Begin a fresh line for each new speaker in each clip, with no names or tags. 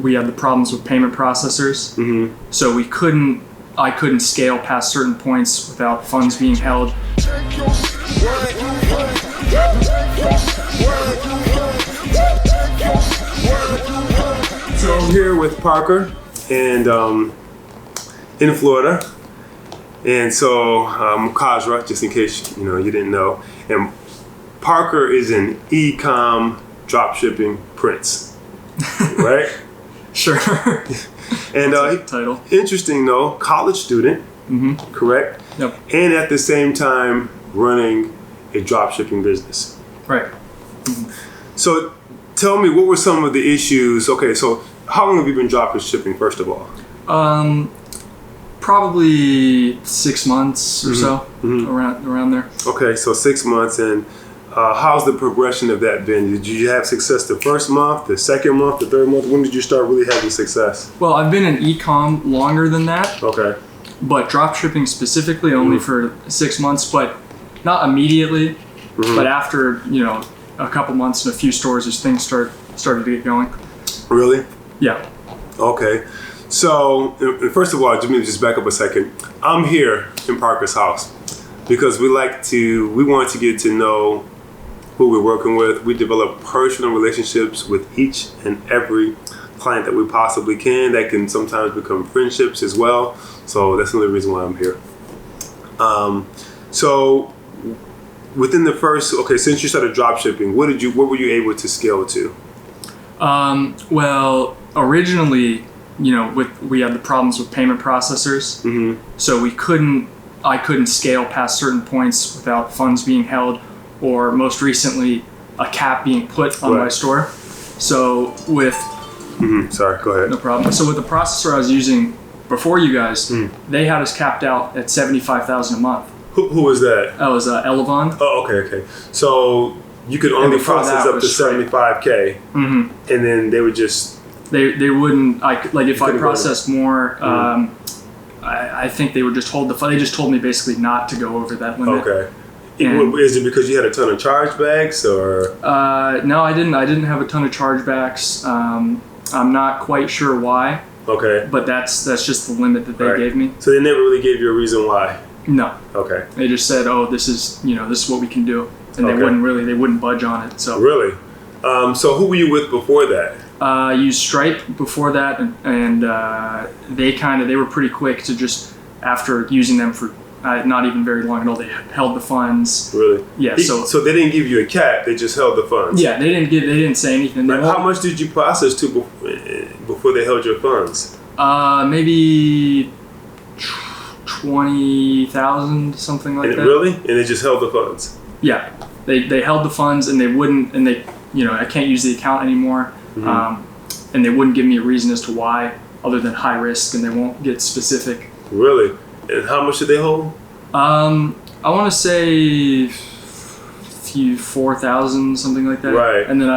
we had the problems with payment processors. So I couldn't scale past certain points without funds being held.
So I'm here with Parker and in Florida. And so KhaazRa, just in case you didn't know. And Parker is an e-com dropshipping prince, right?
Sure.
And
title.
Interesting though, college student, correct?
Yep.
And at the same time running a dropshipping business.
Right.
So tell me, what were some of the issues? Okay, so how long have you been dropshipping, first of all?
Probably 6 months or so, around there.
Okay, so 6 months, and how's the progression of that been? Did you have success the first month, the second month, the third month? When did you start really having success?
Well, I've been in e-com longer than that.
Okay.
But dropshipping specifically only for 6 months, but not immediately. But after, a couple months in a few stores, as things started to get going.
Really?
Yeah.
Okay. So, first of all, let me just back up a second. I'm here in Parker's house because we want to get to know who we're working with. We develop personal relationships with each and every client that we possibly can. That can sometimes become friendships as well. So that's another reason why I'm here. So within the first, since you started dropshipping, what were you able to scale to?
Well, originally, we had the problems with payment processors. So I couldn't scale past certain points without funds being held, or most recently, a cap being put on my store. So with
sorry, go ahead.
No problem. So with the processor I was using before you guys, they had us capped out at $75,000 a month.
Who was that?
That was Elevon.
Oh, okay. So you could only process up to $75K, and then they would just
they wouldn't. If I processed more, I think they would just hold the fund. They just told me basically not to go over that limit.
Okay. Is it because you had a ton of chargebacks, or?
No, I didn't. I didn't have a ton of chargebacks. I'm not quite sure why.
Okay.
But that's just the limit that they gave me.
So they never really gave you a reason why?
No.
Okay.
They just said, "Oh, this is what we can do," and they wouldn't budge on it. So.
Really? So who were you with before that?
I used Stripe before that, and they were pretty quick to just, after using them for not even very long at all, they held the funds.
Really?
Yeah.
So they didn't give you a cap; they just held the funds.
Yeah, they didn't say anything.
How much did you process to before they held your funds?
Maybe 20,000, something like that.
Really? And they just held the funds?
Yeah, they held the funds, and they wouldn't, and they, I can't use the account anymore, and they wouldn't give me a reason as to why, other than high risk, and they won't get specific.
Really? And how much did they hold?
I want to say 4,000, something like that.
Right.
And then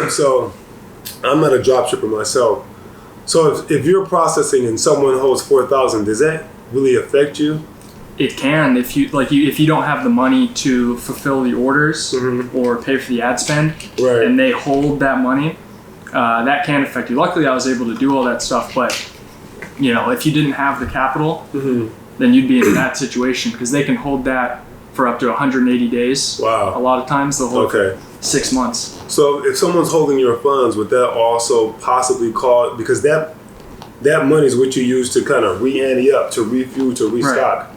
So I'm not a dropshipper myself. So if you're processing and someone holds 4,000, does that really affect you?
It can, if you don't have the money to fulfill the orders or pay for the ad spend, and they hold that money, that can affect you. Luckily, I was able to do all that stuff, but if you didn't have the capital, then you'd be in that situation, because they can hold that for up to 180 days.
Wow.
A lot of times they'll hold for 6 months.
So if someone's holding your funds, would that also possibly cause, because that money is what you use to kind of re-ante up, to refuel, to restock.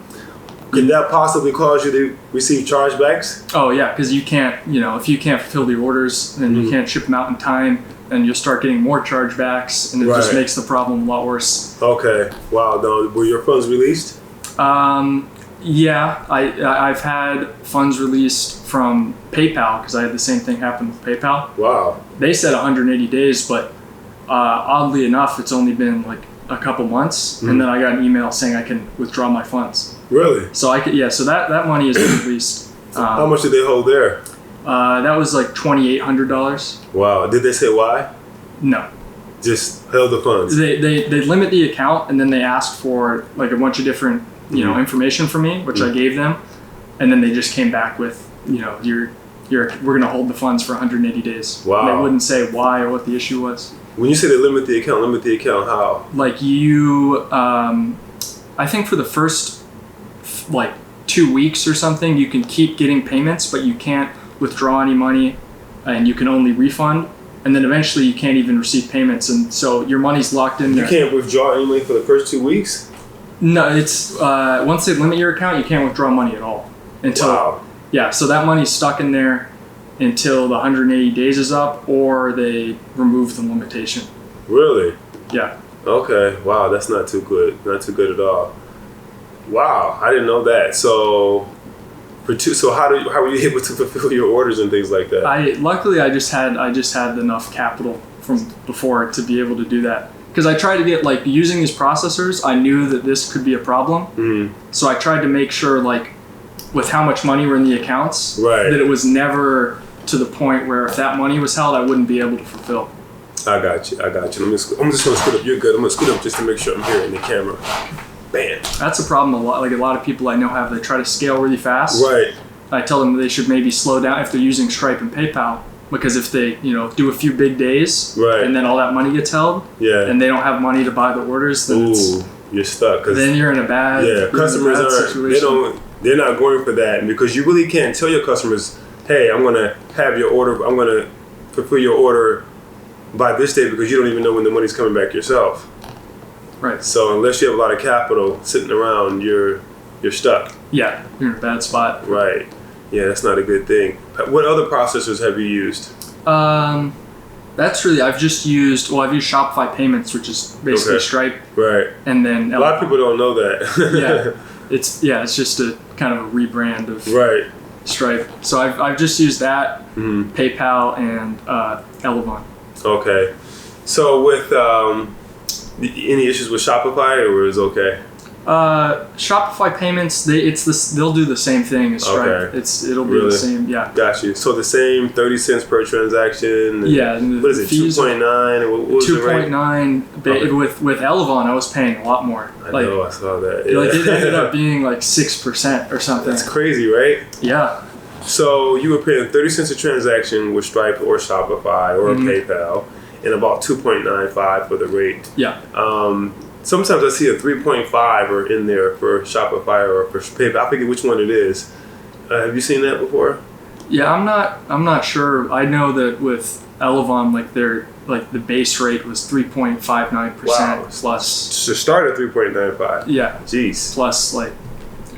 Could that possibly cause you to receive chargebacks?
Oh yeah, because you can't, if you can't fulfill the orders, then you can't ship them out in time, and you'll start getting more chargebacks, and it just makes the problem a lot worse. Okay.
Wow. Now, were your funds released?
Yeah, I've had funds released from PayPal, because I had the same thing happen with PayPal.
Wow.
They said 180 days, but oddly enough, it's only been like a couple months, and then I got an email saying I can withdraw my funds.
Really?
So I could, so that money has been released.
How much did they hold there?
That was like $2,800.
Wow. Did they say why?
No.
Just held the funds.
They limit the account, and then they asked for like a bunch of different information from me, which I gave them, and then they just came back with your we're going to hold the funds for 180 days.
Wow.
And they wouldn't say why or what the issue was.
When you say they limit the account, how?
Like I think for the first 2 weeks or something, you can keep getting payments, but you can't withdraw any money, and you can only refund. And then eventually you can't even receive payments, and so your money's locked in there.
You can't withdraw any money for the first 2 weeks?
No, it's once they limit your account, you can't withdraw money at all until.
Wow.
Yeah, so that money's stuck in there until the 180 days is up, or they remove the limitation.
Really?
Yeah.
Okay. Wow, that's not too good. Not too good at all. Wow, I didn't know that. So how were you able to fulfill your orders and things like that?
Luckily I just had enough capital from before to be able to do that. Because I tried to get using these processors, I knew that this could be a problem. Mm-hmm. So I tried to make sure with how much money were in the accounts, that it was never to the point where if that money was held, I wouldn't be able to fulfill.
I got you. I'm just going to scoot up. You're good. I'm going to scoot up just to make sure I'm hearing the camera. Bam. That's
a problem a lot of people I know have. They try to scale really fast.
Right.
I tell them they should maybe slow down if they're using Stripe and PayPal, because if they do a few big days, and then all that money gets held, and they don't have money to buy the orders, then
you're stuck.
Then you're in a bad
customers situation. They're not going for that, because you really can't tell your customers, hey, I'm going to have your order, I'm going to fulfill your order by this day, because you don't even know when the money's coming back yourself.
Right.
So unless you have a lot of capital sitting around, you're stuck.
Yeah, you're in a bad spot.
Right. Yeah, that's not a good thing. What other processors have you used?
That's really, I've used Shopify Payments, which is basically Stripe.
Right.
And then
a lot of people don't know that.
It's just a kind of a rebrand of Stripe. So I've just used that, PayPal, and Elevon. Okay.
So with any issues with Shopify, or is it okay?
Shopify Payments, they'll do the same thing as Stripe. Okay. It'll be the same. Yeah.
Got you. So the same 30 cents per transaction.
And
what is it? 2.9.
2.9. With Elevon, I was paying a lot more.
I know. I saw that. Yeah.
It ended up being 6% or something.
That's crazy, right?
Yeah.
So you were paying 30 cents a transaction with Stripe or Shopify or PayPal, and about 2.95 for the rate.
Yeah.
Sometimes I see a 3.5 or in there for Shopify or for PayPal. I forget which one it is. Have you seen that before?
Yeah, I'm not sure. I know that with Elevon, the base rate was 3.59% plus.
To start at 3.95.
Yeah.
Jeez.
Plus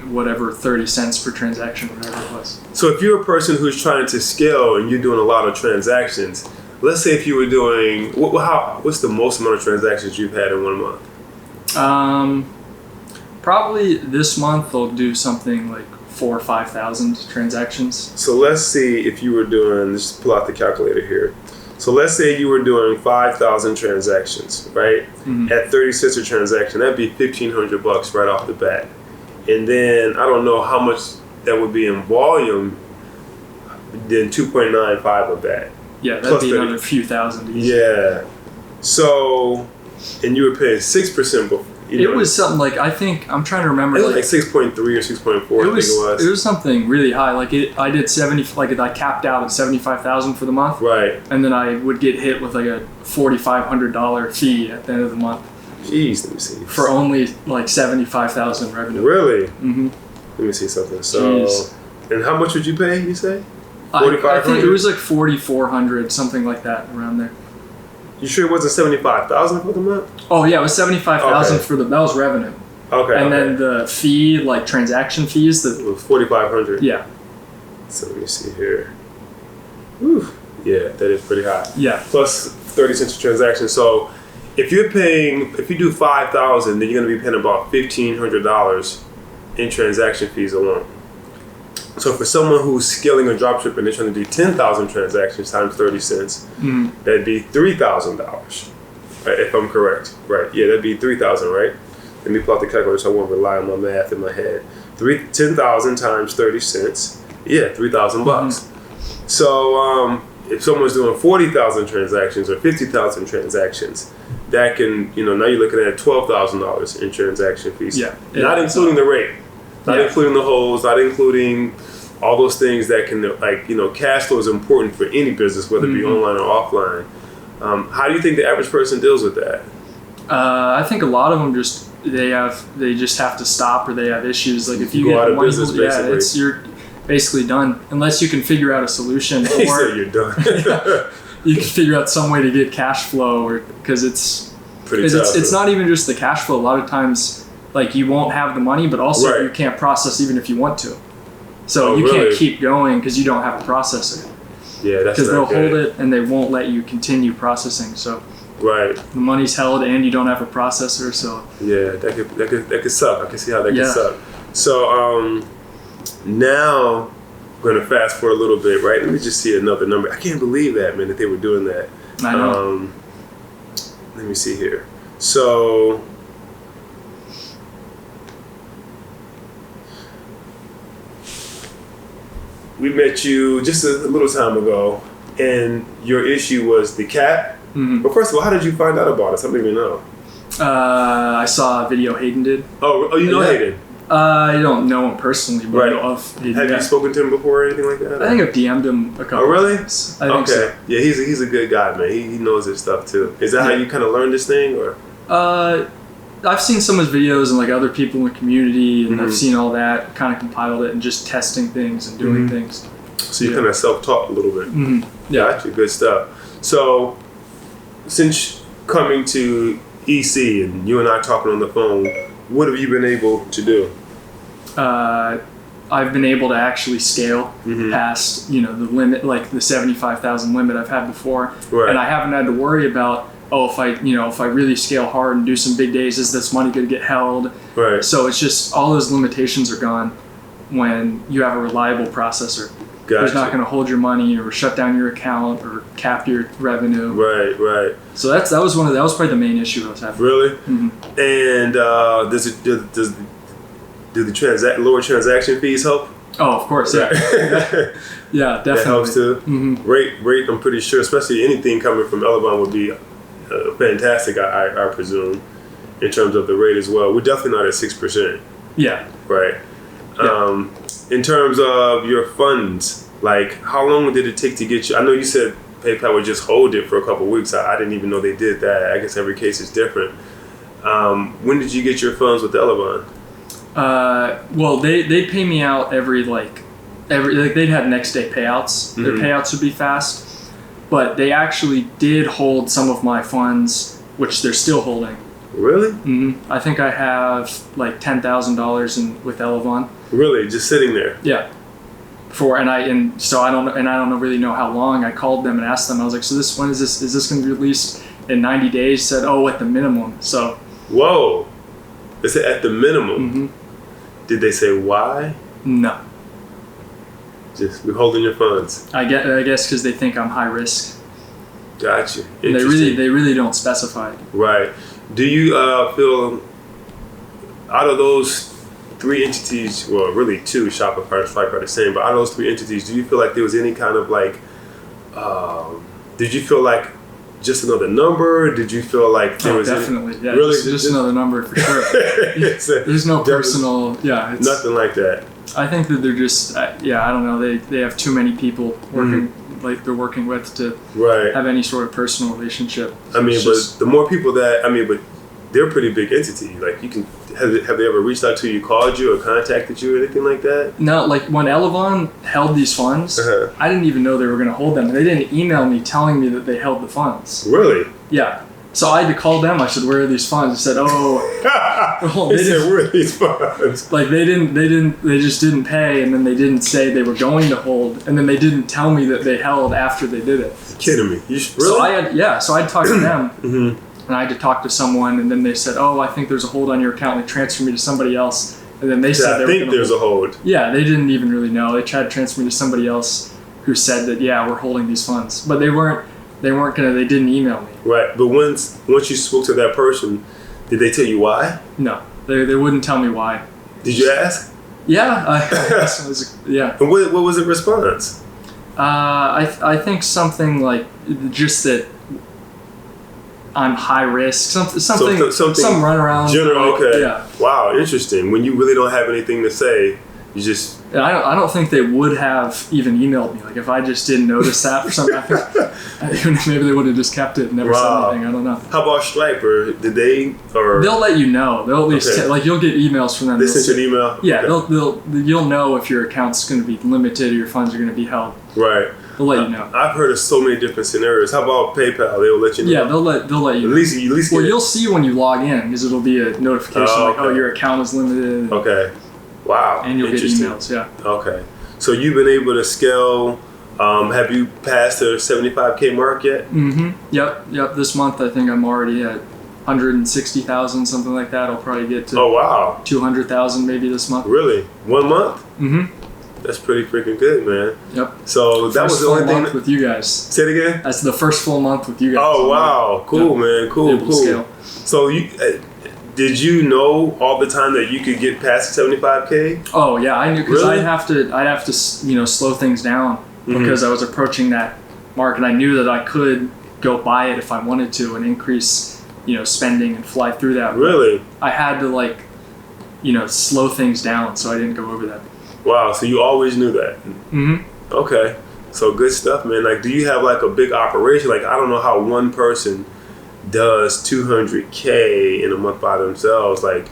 whatever 30 cents per transaction, whatever it was.
So if you're a person who's trying to scale and you're doing a lot of transactions, let's say if you were doing what's the most amount of transactions you've had in 1 month?
Probably this month they'll do something like 4,000 or 5,000 transactions.
So let's see if you were doing, let's pull out the calculator here. So let's say you were doing 5,000 transactions, right? Mm-hmm. At 30 cents a transaction, that'd be $1,500 right off the bat. And then I don't know how much that would be in volume, then 2.95 of that.
Yeah, that'd be another few thousand easy.
Yeah. So, and you were paying 6% before.
It was something I'm trying to remember.
It was 6.3 or 6.4, I think it was.
It was something really high. I did 70, I capped out at 75,000 for the month.
Right.
And then I would get hit with a $4,500 fee at the end of the month.
Jeez, let me see.
For only 75,000 revenue.
Really? Mm-hmm. Let me see something. So, and how much would you pay, you say? 4,500?
I think it was 4,400, something like that, around there.
You sure it wasn't 75,000 for the month?
Oh yeah, it was 75,000 for that was revenue.
Okay.
And then the fee, transaction fees,
it was 4,500.
Yeah.
So let me see here. Whew. Yeah, that is pretty high.
Yeah.
Plus 30 cents a transaction. So if you do 5,000, then you're going to be paying about $1,500 in transaction fees alone. So for someone who's scaling a dropship and they're trying to do 10,000 transactions times 30 cents, that'd be $3,000, right, if I'm correct. Right, yeah, that'd be $3,000, right? Let me pull out the calculator so I won't rely on my math in my head. 10,000 times 30 cents, yeah, $3,000. So if someone's doing 40,000 transactions or 50,000 transactions, that can, now you're looking at $12,000 in transaction fees.
Yeah.
Not including the rate. Not including the holds, not including all those things that can, like, cash flow is important for any business, whether it be online or offline. How do you think the average person deals with that?
I think a lot of them they just have to stop, or they have issues. Like if you
go
get
out of
money,
business,
you're basically done unless you can figure out a solution.
He
or
said you're done.
you can figure out some way to get cash flow, or because it's
pretty tough.
It's not even just the cash flow. A lot of times, like you won't have the money, but also you can't process even if you want to. So you can't keep going because you don't have a processor.
Yeah, that's
because they'll hold it and they won't let you continue processing. So the money's held and you don't have a processor. So
yeah, that could suck. I can see how that could suck. So now we're gonna fast forward a little bit, right? Let me just see another number. I can't believe that, man, that they were doing that.
I know.
Let me see here. So we met you just a little time ago, and your issue was the cat. Mm-hmm. But first of all, how did you find out about us? I don't even know.
I saw a video Hayden did.
Oh, you know Hayden?
I don't know him personally, but I know of Hayden.
Have you spoken to him before or anything like that?
I think I've DM'd him a couple times. I think so.
Yeah, he's a good guy, man. He knows his stuff too. Is that how you kind of learned this thing, or?
I've seen some of his videos and like other people in the community, and I've seen all that, kind of compiled it and just testing things and doing things.
So you kind of self-taught a little bit.
Mm-hmm. Yeah,
actually, good stuff. So since coming to EC and you and I talking on the phone, what have you been able to do?
I've been able to actually scale past, the limit, like the 75,000 limit I've had before, and I haven't had to worry about, if I really scale hard and do some big days, is this money going to get held?
Right.
So it's just all those limitations are gone when you have a reliable processor.
Gotcha.
Who's not going to hold your money or shut down your account or cap your revenue.
Right.
So that was probably the main issue I was having.
Really? Mm-hmm. And do the lower transaction fees help?
Oh, of course, yeah. Yeah, definitely.
That helps too.
Mm-hmm.
Rate, I'm pretty sure, especially anything coming from Elevon would be fantastic, I presume, in terms of the rate as well. We're definitely not at 6%.
Yeah.
Right.
Yeah.
In terms of your funds, like how long did it take to get you? I know you said PayPal would just hold it for a couple of weeks. I didn't even know they did that. I guess every case is different. When did you get your funds with Elevon?
Well, they pay me out every they'd have next day payouts. Their payouts would be fast, but they actually did hold some of my funds, which they're still holding.
Really?
Mm-hmm. I think I have like $10,000 with Elevon.
Really, just sitting there?
Yeah. I don't really know how long. I called them and asked them. I was like, so when is this? Is this going to be released in 90 days? Said, at the minimum. So.
Whoa. They said at the minimum.
Mm-hmm.
Did they say why?
No.
Just we're holding your funds.
I guess because they think I'm high risk.
Gotcha.
They really don't specify.
Right. Do you feel out of those three entities, well, really two, Shopify, Stripe are the same, but out of those three entities, do you feel like there was any kind of did you feel like just another number? Did you feel like there was
definitely, yeah,
really
just another number for sure. There's no personal, it's
nothing like that.
I think that they're just, I don't know, they have too many people working, like they're working with to have any sort of personal relationship. So
but the more people but they're a pretty big entity. Like you can, have they ever reached out to you, called you, or contacted you, or anything like that?
No, like when Elevon held these funds, I didn't even know they were going to hold them. And they didn't email me telling me that they held the funds.
Really?
Yeah. So I had to call them. I said, "Where are these funds?" They said,
they said, "Where are these funds?"
Like they just didn't pay, and then they didn't say they were going to hold, and then they didn't tell me that they held after they did it.
You're kidding me? Really?
So I had talked to them. And I had to talk to someone, and then they said, I think there's a hold on your account. They transferred me to somebody else. And then they said
there's a hold.
Yeah, they didn't even really know. They tried to transfer me to somebody else who said that, we're holding these funds. But they didn't email me.
Right. But once you spoke to that person, did they tell you why?
No, they wouldn't tell me why.
Did you ask?
Yeah. Yeah.
And what was the response?
I think something like just that I'm high risk, some runaround.
General, okay.
Yeah.
Wow, interesting. When you really don't have anything to say, You just...
I don't think they would have even emailed me. Like, if I just didn't notice that for some reason, maybe they would have just kept it and never said anything. I don't know.
How about Stripe? Or did they... Or...
They'll let you know. They'll at least... like, you'll get emails from them.
They send you an email?
Yeah, you'll know if your account's going to be limited or your funds are going to be held.
Right.
They'll let you know.
I've heard of so many different scenarios. How about PayPal? They'll let you know.
Yeah, they'll let you know.
At least
well, you'll see when you log in because it'll be a notification like, your account is limited.
Okay. Wow.
And you'll get emails, yeah.
Okay. So you've been able to scale. Have you passed the 75K mark yet?
Mm-hmm. Yep. This month, I think I'm already at 160,000, something like that. I'll probably get to 200,000 maybe this month.
Really? 1 month?
Mm-hmm.
That's pretty freaking good, man.
Yep.
So that was the only thing
month with you guys.
Say it again?
That's the first full month with you guys.
Oh, wow. Cool, man. Cool.
Scale.
So you... did you know all the time that you could get past 75K?
Oh yeah, I knew because
really?
I'd have to slow things down because I was approaching that mark, and I knew that I could go buy it if I wanted to and increase spending and fly through that.
Really?
I had to slow things down so I didn't go over that.
Wow, so you always knew that?
Mm-hmm.
Okay, so good stuff, man. Like, do you have like a big operation? Like, I don't know how one person does 200K in a month by themselves. Like,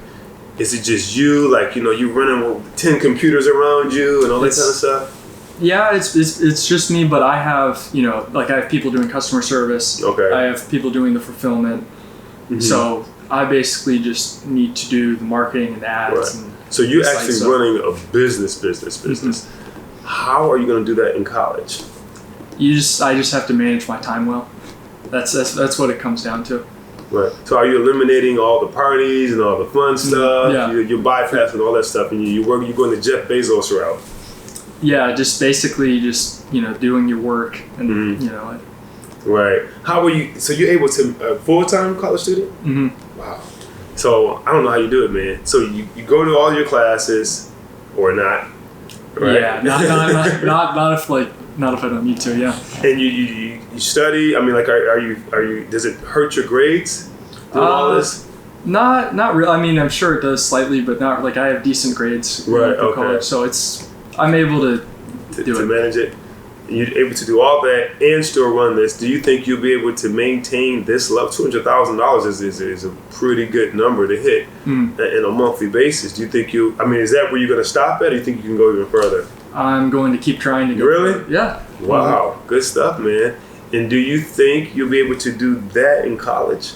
is it just you? Like, you running with 10 computers around you and all that kind of stuff?
Yeah, it's just me, but I have, I have people doing customer service.
Okay.
I have people doing the fulfillment. Mm-hmm. So I basically just need to do the marketing and the ads.
Right.
And
so you're actually running a business.
Mm-hmm.
How are you going to do that in college?
I just have to manage my time well. That's what it comes down to.
Right. So are you eliminating all the parties and all the fun stuff?
Yeah.
You're bypassing all that stuff, and you're going the Jeff Bezos route.
Yeah, just basically doing your work and
Right. How are you? So you're able to full-time college student?
Mm-hmm.
Wow. So I don't know how you do it, man. So you go to all your classes, or not? Right?
Yeah. Not if I don't need to. Yeah.
And you study. I mean, like, are you? Does it hurt your grades doing all this?
Not really. I mean, I'm sure it does slightly, but not like I have decent grades.
Right.
Okay. College, so I'm able to
manage it. You're able to do all that and still run this. Do you think you'll be able to maintain this level? $200,000 is a pretty good number to hit in a monthly basis. Do you think is that where you're going to stop at, or do you think you can go even further?
I'm going to keep trying to go.
Really?
Further. Yeah.
Wow. Mm-hmm. Good stuff, man. And do you think you'll be able to do that in college?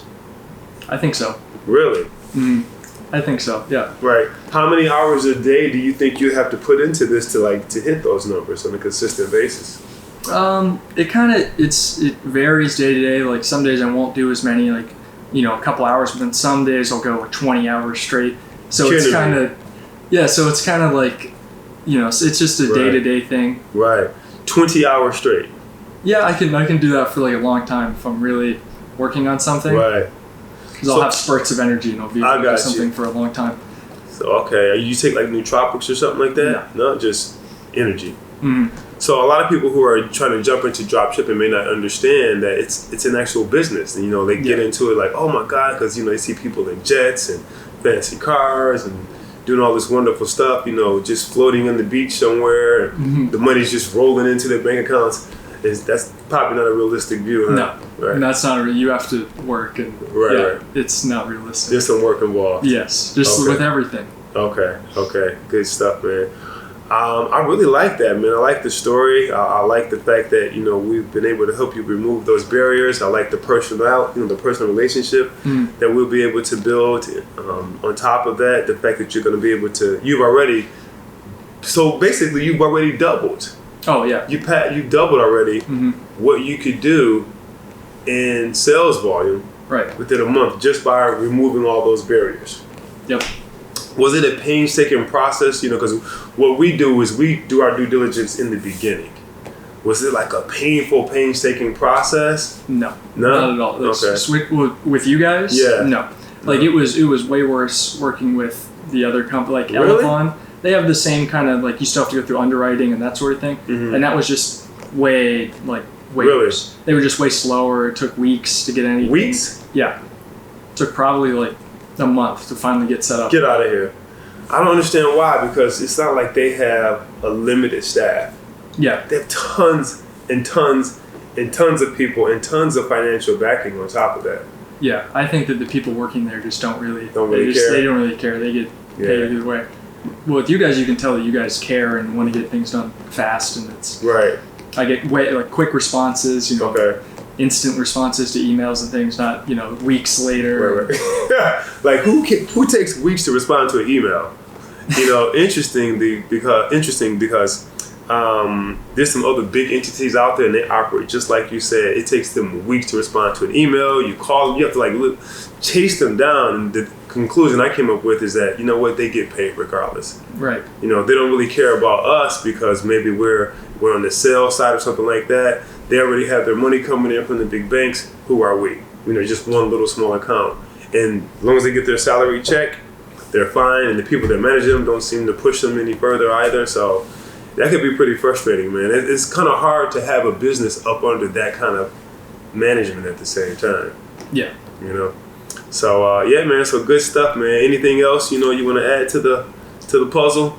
I think so.
Really?
Mm-hmm. I think so. Yeah.
Right. How many hours a day do you think you have to put into this to hit those numbers on a consistent basis?
It varies day to day. Like, some days I won't do as many, a couple hours, but then some days I'll go 20 hours straight. So it's kind of it's just a day to day thing.
Right. 20 hours straight.
Yeah, I can do that for a long time if I'm really working on something.
Right.
Because I'll have spurts of energy and I'll be able to do something for a long time.
So, okay. You take nootropics or something like that?
Yeah.
No, just energy.
Mm-hmm.
So a lot of people who are trying to jump into dropshipping may not understand that it's an actual business. And, they get into it like, oh my God, because, they see people in jets and fancy cars and doing all this wonderful stuff, just floating on the beach somewhere. And the money's just rolling into their bank accounts. That's probably not a realistic view, huh?
No, right. And that's not you have to work, and
right.
It's not realistic.
There's some work involved.
Yes, just with everything.
Okay, good stuff, man. I really like that, man. I like the story. I like the fact that we've been able to help you remove those barriers. I like the personal relationship that we'll be able to build. On top of that, the fact that you're going to be able to, you've already doubled.
Oh yeah,
you doubled already what you could do in sales volume within a month just by removing all those barriers.
Yep.
Was it a painstaking process? Because what we do is we do our due diligence in the beginning. Was it like a painstaking process?
No, not at all. Okay. With you guys?
Yeah.
No. It was way worse working with the other company, like
really?
Elevon. They have the same kind of you still have to go through underwriting and that sort of thing. Mm-hmm. And that was just way
really?
worse. They were just way slower. It took weeks to get anything.
Weeks?
Yeah. It took probably a month to finally get set up.
Get out of here. I don't understand why, because it's not like they have a limited staff.
Yeah.
They have tons and tons and tons of people and tons of financial backing on top of that.
Yeah, I think that the people working there just don't really
care.
They don't really care. They get paid either way. Well, with you guys, you can tell that you guys care and want to get things done fast, and it's
right.
I get quick responses, instant responses to emails and things, not weeks later.
Right. Like who takes weeks to respond to an email? Interesting because there's some other big entities out there and they operate just like you said. It takes them weeks to respond to an email. You call them, you have to chase them down. And the conclusion I came up with is that they get paid regardless.
Right.
They don't really care about us because maybe we're on the sales side or something like that. They already have their money coming in from the big banks. Who are we? Just one little small account. And as long as they get their salary check, they're fine. And the people that manage them don't seem to push them any further either. So that could be pretty frustrating, man. It's kind of hard to have a business up under that kind of management at the same time.
Yeah.
So yeah, man. So good stuff, man. Anything else you want to add to the puzzle?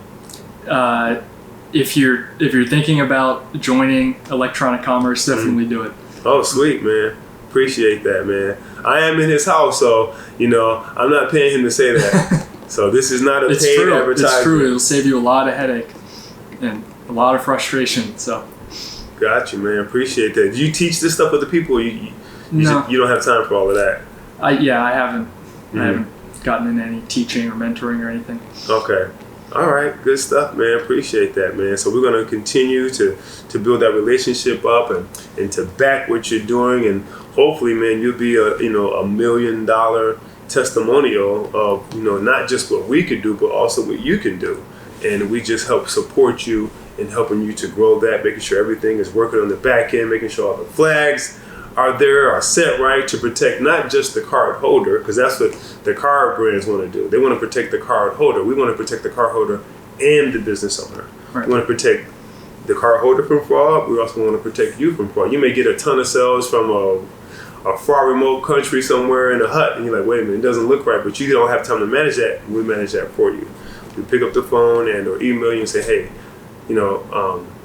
If you're thinking about joining electronic commerce, definitely do it.
Oh, sweet, man. Appreciate that, man. I am in his house, so I'm not paying him to say that. So this is not a paid advertisement.
It's true. It'll save you a lot of headache and a lot of frustration. So.
Got you, man. Appreciate that. Do you teach this stuff with the people?
No.
You don't have time for all of that.
I haven't. Mm-hmm. I haven't gotten into any teaching or mentoring or anything.
Okay. All right. Good stuff, man. Appreciate that, man. So we're going to continue to build that relationship up and to back what you're doing. And hopefully, man, you'll be a $1 million testimonial of, not just what we could do, but also what you can do. And we just help support you in helping you to grow that, making sure everything is working on the back end, making sure all the flags are set right to protect not just the card holder, because that's what the card brands want to do. They want to protect the card holder. We want to protect the card holder and the business owner. Right. We want to protect the card holder from fraud. We also want to protect you from fraud. You may get a ton of sales from a far remote country somewhere in a hut, and you're like, wait a minute, it doesn't look right, but you don't have time to manage that. We manage that for you. We pick up the phone or email you and say, hey,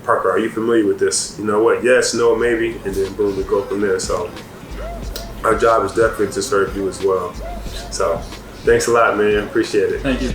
Parker, are you familiar with this? You know what? Yes, no, maybe, and then boom, we go from there. So our job is definitely to serve you as well. So thanks a lot, man. Appreciate it.
Thank you.